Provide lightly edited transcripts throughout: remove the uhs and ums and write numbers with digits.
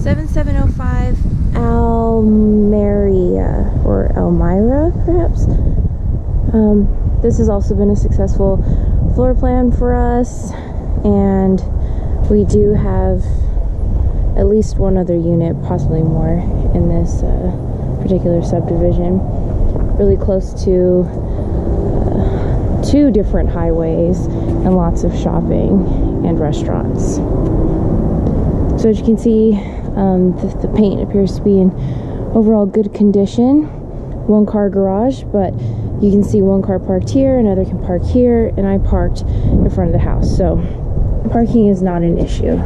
7705 Almeria, or Elmira, perhaps. This has also been a successful floor plan for us, and we do have at least one other unit, possibly more, in this particular subdivision. Really close to 2 different highways and lots of shopping and restaurants. So as you can see, the paint appears to be in overall good condition. 1-car garage, but you can see 1 car parked here, another can park here, and I parked in front of the house. So parking is not an issue.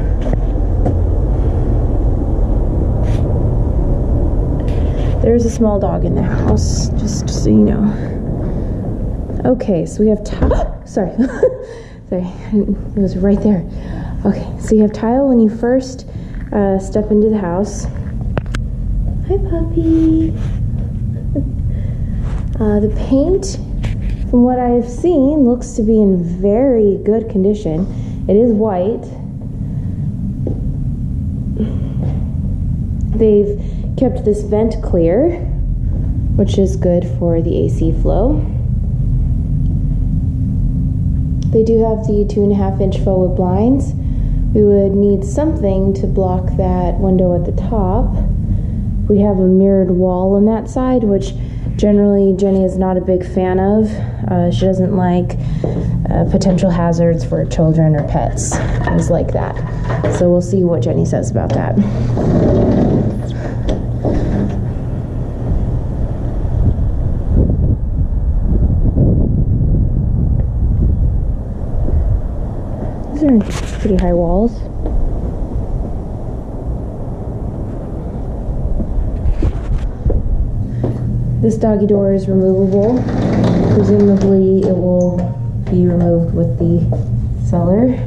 There's a small dog in the house, just so you know. Okay, so we have tile. Sorry. Sorry, it was right there. Okay, so you have tile when you first step into the house. Hi, puppy. The paint, from what I've seen, looks to be in very good condition. It is white. They've kept this vent clear, which is good for the AC flow. They do have the 2.5-inch faux wood blinds. We would need something to block that window at the top. We have a mirrored wall on that side, which generally Jenny is not a big fan of. She doesn't like potential hazards for children or pets, things like that. So we'll see what Jenny says about that. These are pretty high walls. This doggy door is removable. Presumably it will be removed with the seller.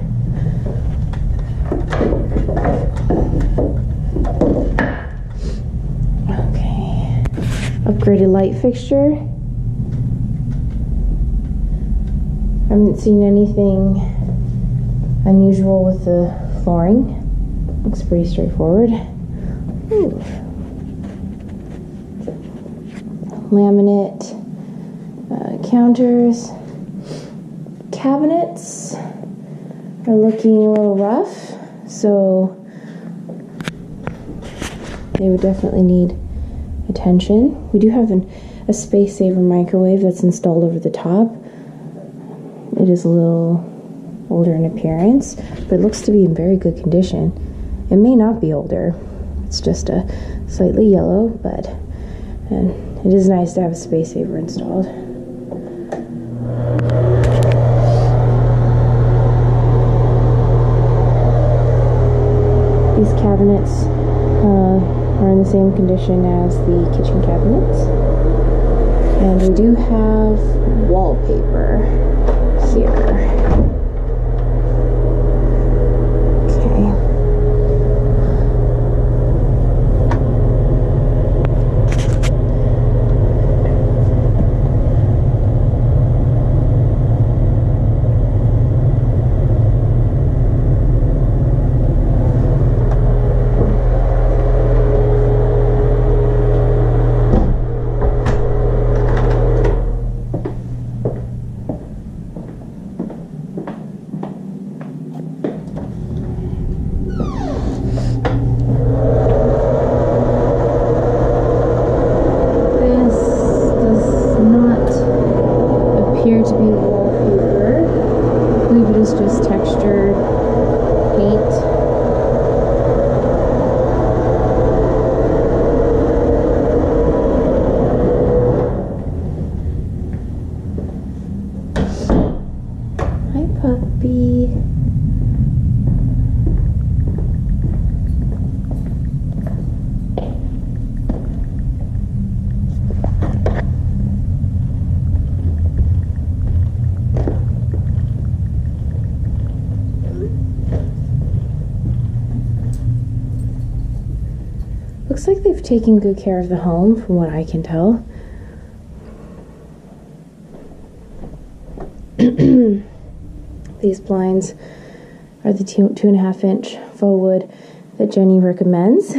Okay. Upgraded light fixture. I haven't seen anything unusual with the flooring. Looks pretty straightforward. Ooh. Laminate counters. Cabinets are looking a little rough, so they would definitely need attention. We do have a space saver microwave that's installed over the top. It is a little older in appearance, but it looks to be in very good condition. It may not be older, it's just a slightly yellow, but it is nice to have a space saver installed. These cabinets are in the same condition as the kitchen cabinets. And we do have wallpaper here. Looks like they've taken good care of the home, from what I can tell. These blinds are the 2.5-inch faux wood that Jenny recommends.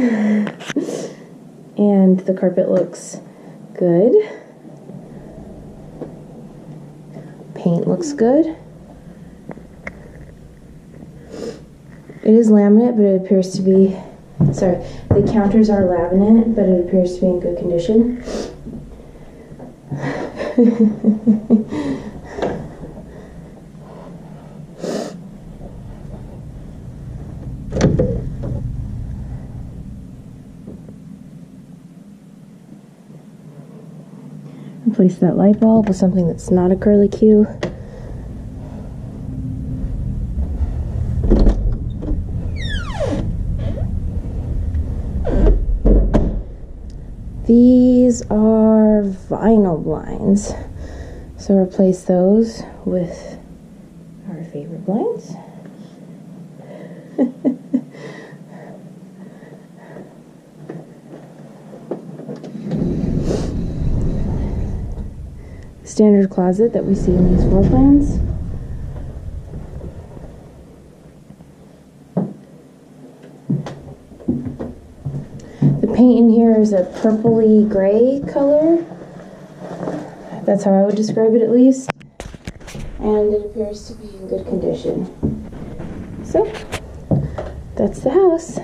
And the carpet looks good. Paint looks good. It is laminate, but it appears to be, sorry, the counters are laminate, but it appears to be in good condition. Replace that light bulb with something that's not a curly Q. These are vinyl blinds, so replace those with our favorite blinds. Standard closet that we see in these floor plans. The paint in here is a purpley gray color. That's how I would describe it, at least. And it appears to be in good condition. So, that's the house.